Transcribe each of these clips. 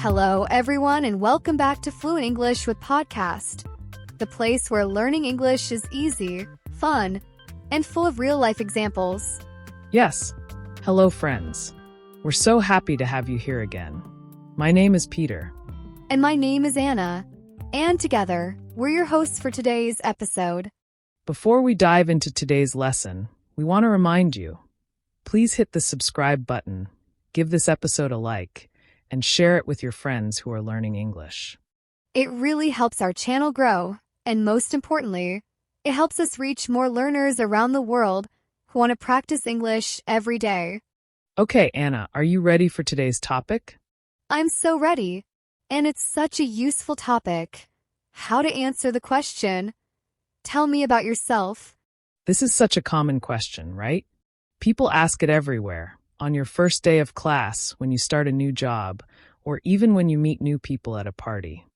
Hello, everyone, and welcome back to Fluent English with Podcast, the place where learning English is easy, fun, and full of real-life examples. Yes. Hello, friends. We're so happy to have you here again. My name is Peter. And my name is Anna. And together, we're your hosts for today's episode. Before we dive into today's lesson, we want to remind you, please hit the subscribe button, give this episode a like, and share it with your friends who are learning English. It really helps our channel grow, and most importantly, it helps us reach more learners around the world who want to practice English every day. Okay, Anna, are you ready for today's topic? I'm so ready, and it's such a useful topic. How to answer the question, tell me about yourself. This is such a common question, right? People ask it everywhere, on your first day of class, when you start a new job, or even when you meet new people at a party.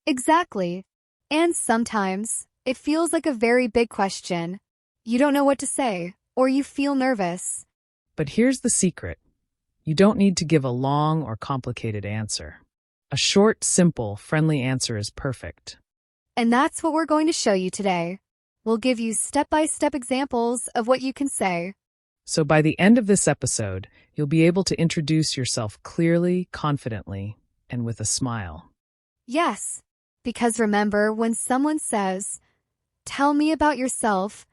Exactly. And sometimes, it feels like a very big question. You don't know what to say, or you feel nervous. But here's the secret. You don't need to give a long or complicated answer. A short, simple, friendly answer is perfect. And that's what we're going to show you today. We'll give you step-by-step examples of what you can say. So by the end of this episode, you'll be able to introduce yourself clearly, confidently, and with a smile. Yes, because remember, when someone says, "Tell me about yourself,"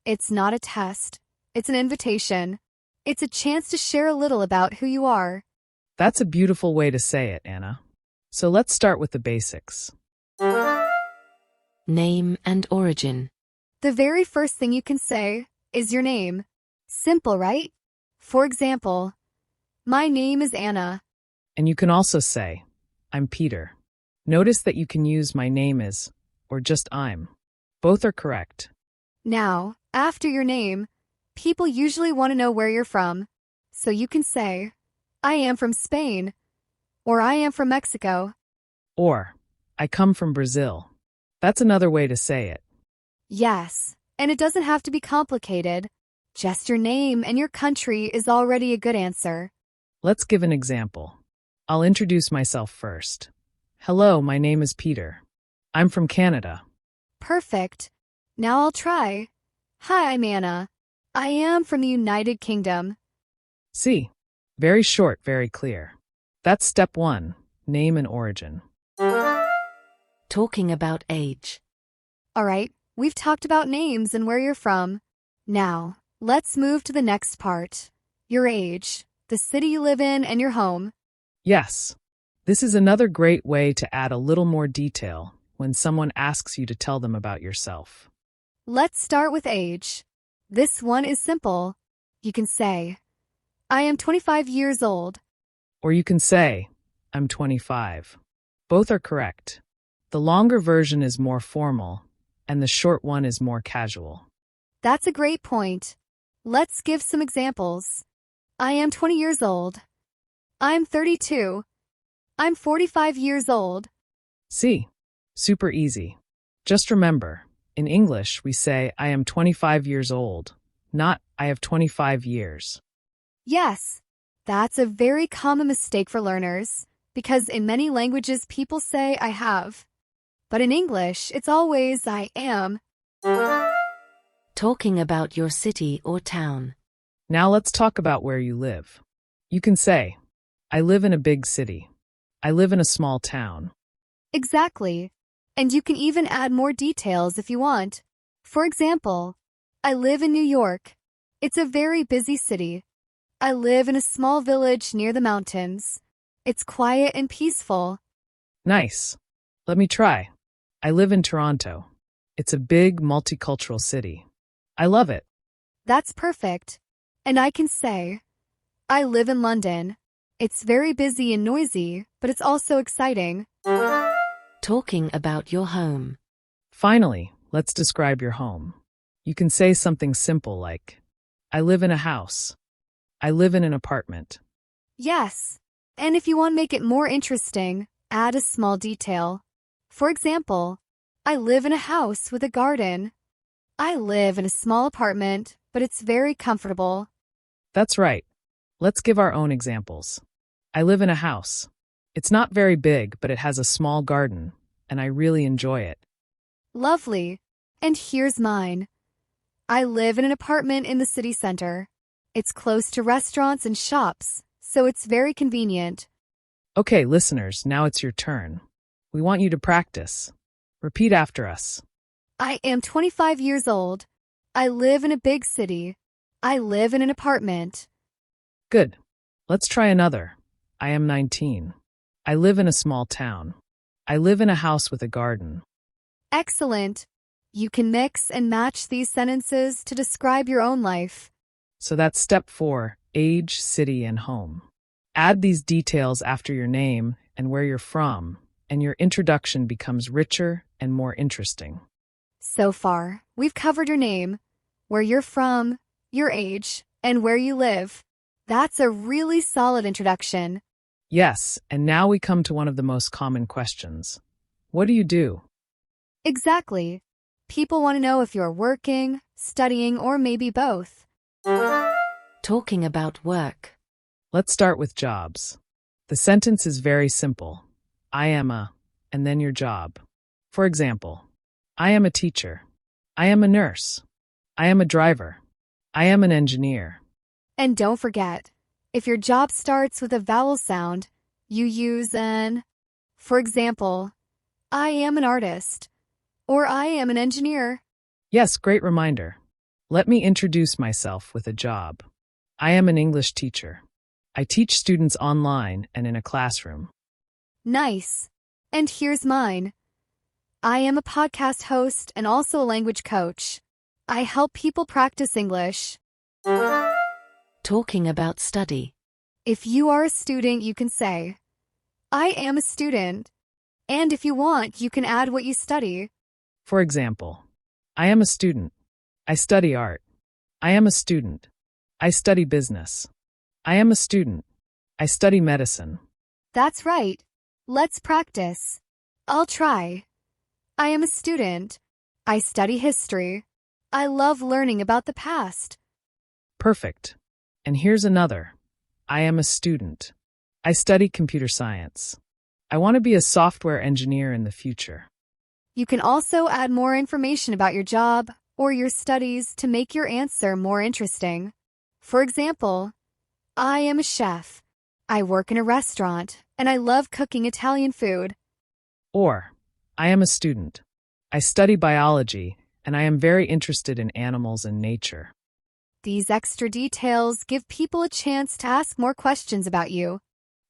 it's not a test, it's an invitation. It's a chance to share a little about who you are. That's a beautiful way to say it, Anna. So let's start with the basics. Name and origin. The very first thing you can say is your name. Simple, right? For example, my name is Anna. And you can also say, I'm Peter. Notice that you can use my name is, or just I'm. Both are correct. Now, after your name, people usually want to know where you're from. So you can say, I am from Spain, or I am from Mexico. Or, I come from Brazil. That's another way to say it. Yes, and it doesn't have to be complicated. Just your name and your country is already a good answer. Let's give an example. I'll introduce myself first. Hello, my name is Peter. I'm from Canada. Perfect. Now I'll try. Hi, I'm Anna. I am from the United Kingdom. See? Very short, very clear. That's step 1, name and origin. Talking about age. All right, we've talked about names and where you're from. Now, let's move to the next part. Your age, the city you live in, and your home. Yes. This is another great way to add a little more detail when someone asks you to tell them about yourself. Let's start with age. This one is simple. You can say, I am 25 years old. Or you can say, I'm 25. Both are correct. The longer version is more formal, and the short one is more casual. That's a great point. Let's give some examples. I am 20 years old. I'm 32. I'm 45 years old. See? Super easy. Just remember, in English we say I am 25 years old, not I have 25 years. Yes, that's a very common mistake for learners, because in many languages people say I have. But in English, it's always I am. Talking about your city or town. Now let's talk about where you live. You can say, I live in a big city. I live in a small town. Exactly. And you can even add more details if you want. For example, I live in New York. It's a very busy city. I live in a small village near the mountains. It's quiet and peaceful. Nice. Let me try. I live in Toronto. It's a big, multicultural city. I love it. That's perfect. And I can say, I live in London. It's very busy and noisy, but it's also exciting. Talking about your home. Finally, let's describe your home. You can say something simple like, I live in a house. I live in an apartment. Yes. And if you want to make it more interesting, add a small detail. For example, I live in a house with a garden. I live in a small apartment, but it's very comfortable. That's right. Let's give our own examples. I live in a house. It's not very big, but it has a small garden, and I really enjoy it. Lovely. And here's mine. I live in an apartment in the city center. It's close to restaurants and shops, so it's very convenient. Okay, listeners, now it's your turn. We want you to practice. Repeat after us. I am 25 years old. I live in a big city. I live in an apartment. Good. Let's try another. I am 19. I live in a small town. I live in a house with a garden. Excellent. You can mix and match these sentences to describe your own life. So that's step 4, age, city, and home. Add these details after your name and where you're from, and your introduction becomes richer and more interesting. So far, we've covered your name, where you're from, your age, and where you live. That's a really solid introduction. Yes, and now we come to one of the most common questions. What do you do? Exactly. People want to know if you're working, studying, or maybe both. Talking about work. Let's start with jobs. The sentence is very simple. I am a, and then your job. For example, I am a teacher. I am a nurse. I am a driver. I am an engineer. And don't forget, if your job starts with a vowel sound, you use an. For example, I am an artist, or I am an engineer. Yes, great reminder. Let me introduce myself with a job. I am an English teacher. I teach students online and in a classroom. Nice. And here's mine. I am a podcast host and also a language coach. I help people practice English. Talking about study. If you are a student, you can say, I am a student. And if you want, you can add what you study. For example, I am a student. I study art. I am a student. I study business. I am a student. I study medicine. That's right. Let's practice. I'll try. I am a student. I study history. I love learning about the past. Perfect. And here's another. I am a student. I study computer science. I want to be a software engineer in the future. You can also add more information about your job or your studies to make your answer more interesting. For example, I am a chef. I work in a restaurant, and I love cooking Italian food. Or, I am a student. I study biology, and I am very interested in animals and nature. These extra details give people a chance to ask more questions about you.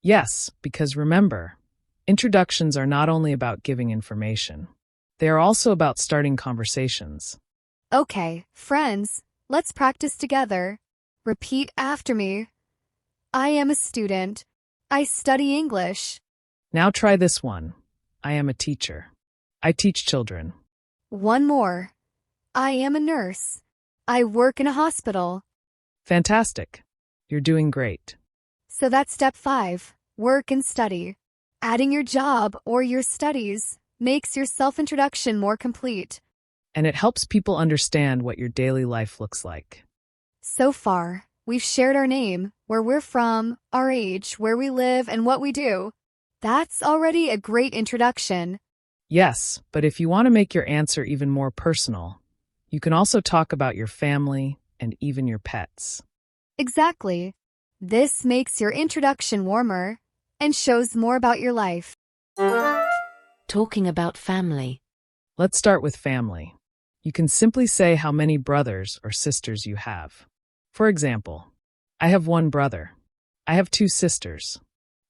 Yes, because remember, introductions are not only about giving information. They are also about starting conversations. Okay, friends, let's practice together. Repeat after me. I am a student. I study English. Now try this one. I am a teacher. I teach children. One more. I am a nurse. I work in a hospital. Fantastic. You're doing great. So that's step 5, work and study. Adding your job or your studies makes your self-introduction more complete. And it helps people understand what your daily life looks like. So far, we've shared our name, where we're from, our age, where we live, and what we do. That's already a great introduction. Yes, but if you want to make your answer even more personal, you can also talk about your family and even your pets. Exactly. This makes your introduction warmer and shows more about your life. Talking about family. Let's start with family. You can simply say how many brothers or sisters you have. For example, I have one brother. I have 2 sisters.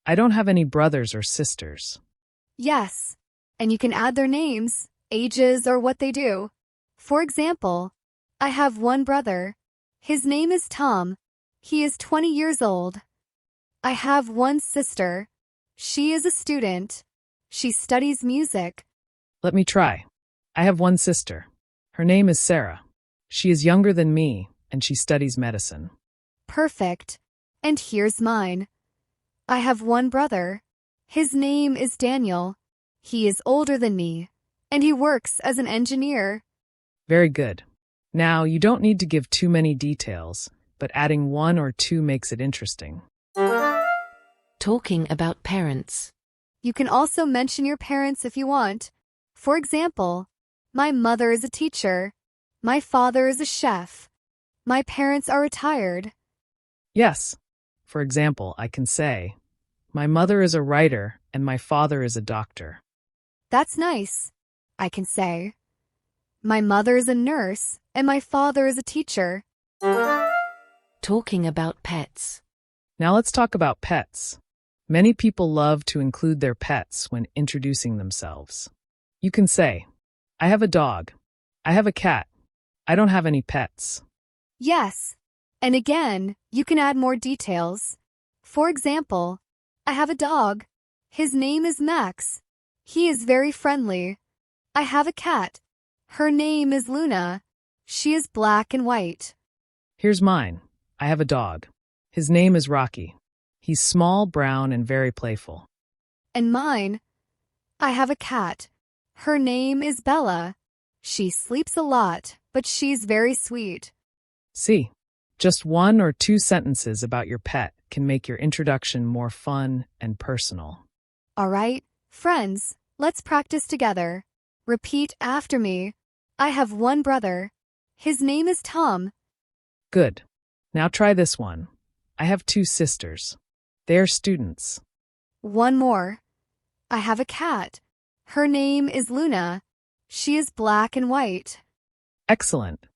I don't have any brothers or sisters. Yes, and you can add their names, ages, or what they do. For example, I have one brother. His name is Tom. He is 20 years old. I have one sister. She is a student. She studies music. Let me try. I have one sister. Her name is Sarah. She is younger than me, and she studies medicine. Perfect. And here's mine. I have one brother. His name is Daniel. He is older than me, and he works as an engineer. Very good. Now, you don't need to give too many details, but adding 1 or 2 makes it interesting. Talking about parents. You can also mention your parents if you want. For example, my mother is a teacher. My father is a chef. My parents are retired. Yes. For example, I can say, my mother is a writer and my father is a doctor. That's nice. I can say, my mother is a nurse and my father is a teacher. Talking about pets. Now let's talk about pets. Many people love to include their pets when introducing themselves. You can say, I have a dog. I have a cat. I don't have any pets. Yes. And again, you can add more details. For example, I have a dog. His name is Max. He is very friendly. I have a cat. Her name is Luna. She is black and white. Here's mine. I have a dog. His name is Rocky. He's small, brown, and very playful. And mine, I have a cat. Her name is Bella. She sleeps a lot, but she's very sweet. See, just 1 or 2 sentences about your pet can make your introduction more fun and personal. All right, friends, let's practice together. Repeat after me. I have one brother. His name is Tom. Good. Now try this one. I have 2 sisters. They're students. One more. I have a cat. Her name is Luna. She is black and white. Excellent.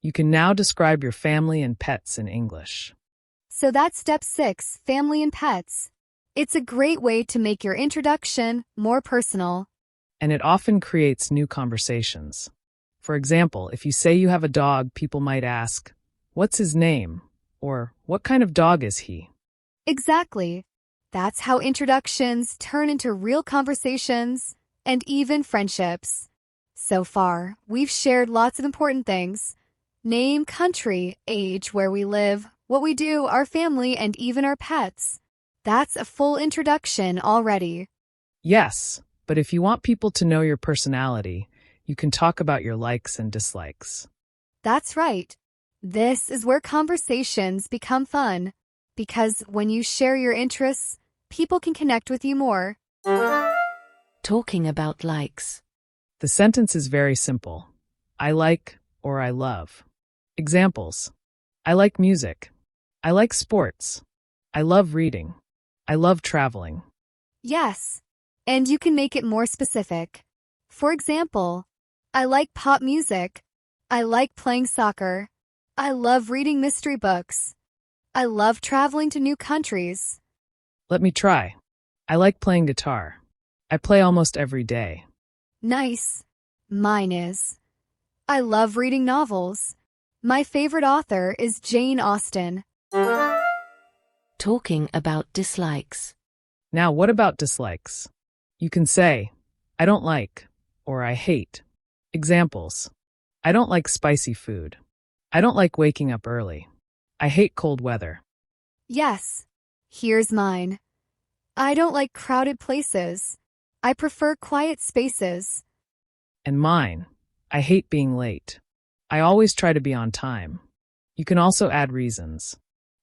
You can now describe your family and pets in English. So that's step 6, family and pets. It's a great way to make your introduction more personal. And it often creates new conversations. For example, if you say you have a dog, people might ask, what's his name? Or what kind of dog is he? Exactly. That's how introductions turn into real conversations and even friendships. So far, we've shared lots of important things. Name, country, age, where we live, what we do, our family, and even our pets. That's a full introduction already. Yes, but if you want people to know your personality, you can talk about your likes and dislikes. That's right. This is where conversations become fun. Because when you share your interests, people can connect with you more. Talking about likes. The sentence is very simple. I like or I love. Examples. I like music. I like sports. I love reading. I love traveling. Yes, and you can make it more specific. For example, I like pop music. I like playing soccer. I love reading mystery books. I love traveling to new countries. Let me try. I like playing guitar. I play almost every day. Nice. Mine is. I love reading novels. My favorite author is Jane Austen. Talking about dislikes. Now, what about dislikes? You can say, I don't like, or I hate. Examples. I don't like spicy food. I don't like waking up early. I hate cold weather. Yes. Here's mine. I don't like crowded places. I prefer quiet spaces. And mine. I hate being late. I always try to be on time. You can also add reasons.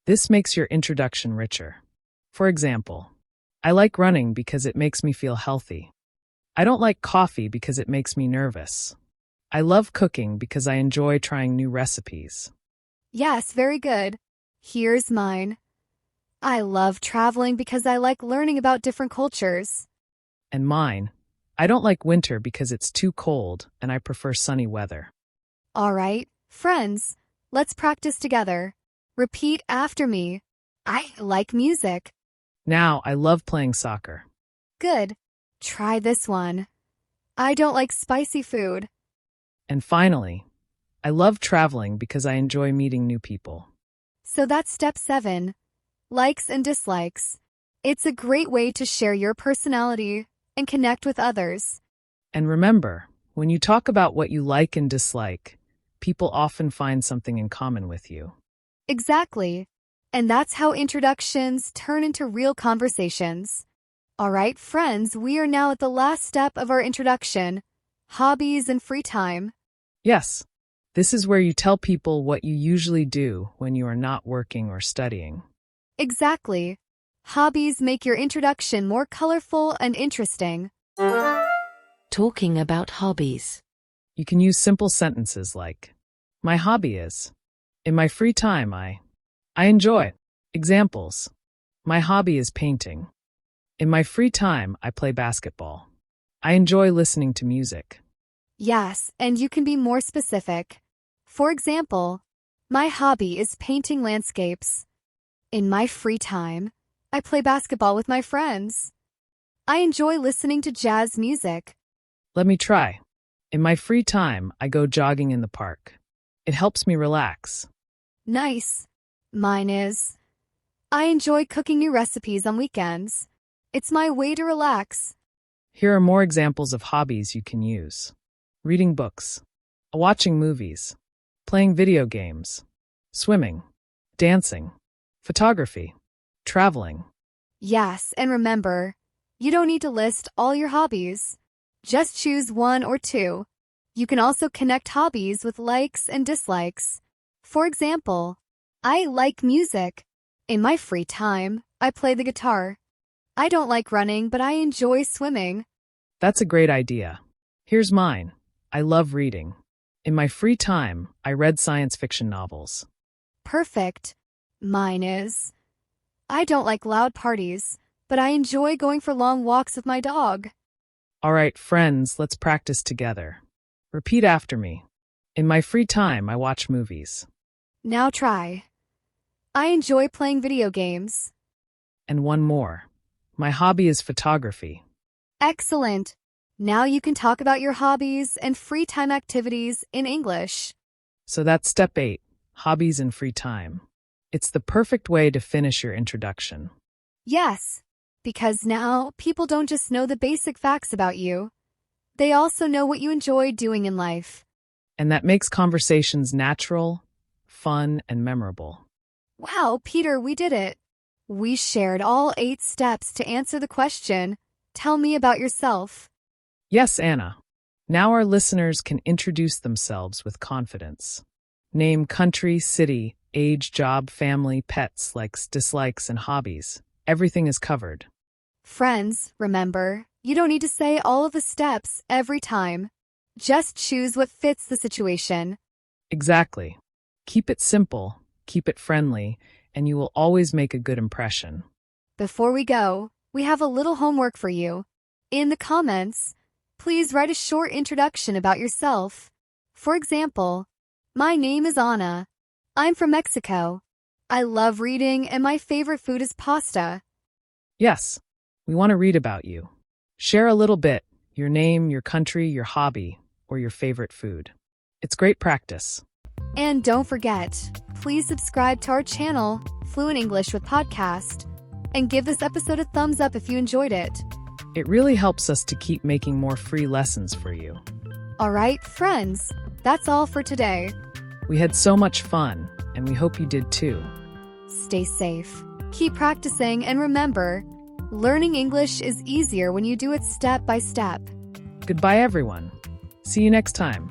This makes your introduction richer. For example, I like running because it makes me feel healthy. I don't like coffee because it makes me nervous. I love cooking because I enjoy trying new recipes. Yes, very good. Here's mine. I love traveling because I like learning about different cultures. And mine. I don't like winter because it's too cold and I prefer sunny weather. All right, friends, let's practice together. Repeat after me. I like music. Now, I love playing soccer. Good. Try this one. I don't like spicy food. And finally, I love traveling because I enjoy meeting new people. So that's step 7. Likes and dislikes. It's a great way to share your personality and connect with others. And remember, when you talk about what you like and dislike, people often find something in common with you. Exactly. And that's how introductions turn into real conversations. All right, friends, we are now at the last step of our introduction, hobbies and free time. Yes, this is where you tell people what you usually do when you are not working or studying. Exactly. Hobbies make your introduction more colorful and interesting. Talking about hobbies. You can use simple sentences like, my hobby is. In my free time, I enjoy. Examples. My hobby is painting. In my free time, I play basketball. I enjoy listening to music. Yes, and you can be more specific. For example, my hobby is painting landscapes. In my free time, I play basketball with my friends. I enjoy listening to jazz music. Let me try. In my free time, I go jogging in the park. It helps me relax. Nice. Mine is, I enjoy cooking new recipes on weekends. It's my way to relax. Here are more examples of hobbies you can use. Reading books, watching movies, playing video games, swimming, dancing, photography, traveling. Yes, and remember, you don't need to list all your hobbies. Just choose one or two. You can also connect hobbies with likes and dislikes. For example, I like music. In my free time, I play the guitar. I don't like running, but I enjoy swimming. That's a great idea. Here's mine. I love reading. In my free time, I read science fiction novels. Perfect. Mine is, I don't like loud parties, but I enjoy going for long walks with my dog. All right, friends, let's practice together. Repeat after me. In my free time, I watch movies. Now try. I enjoy playing video games. And one more. My hobby is photography. Excellent. Now you can talk about your hobbies and free time activities in English. So that's step 8, hobbies and free time. It's the perfect way to finish your introduction. Yes, because now people don't just know the basic facts about you. They also know what you enjoy doing in life. And that makes conversations natural, fun, and memorable. Wow, Peter, we did it. We shared all 8 steps to answer the question, tell me about yourself. Yes, Anna. Now our listeners can introduce themselves with confidence. Name country, city, age, job, family, pets, likes, dislikes, and hobbies. Everything is covered. Friends, remember, you don't need to say all of the steps every time. Just choose what fits the situation. Exactly. Keep it simple, keep it friendly, and you will always make a good impression. Before we go, we have a little homework for you. In the comments, please write a short introduction about yourself. For example, my name is Anna. I'm from Mexico. I love reading and my favorite food is pasta. Yes, we want to read about you. Share a little bit, your name, your country, your hobby, or your favorite food. It's great practice. And don't forget, please subscribe to our channel, Fluent English with Podcast, and give this episode a thumbs up if you enjoyed it. It really helps us to keep making more free lessons for you. All right, friends, that's all for today. We had so much fun, and we hope you did too. Stay safe, keep practicing, and remember, learning English is easier when you do it step by step. Goodbye, everyone. See you next time.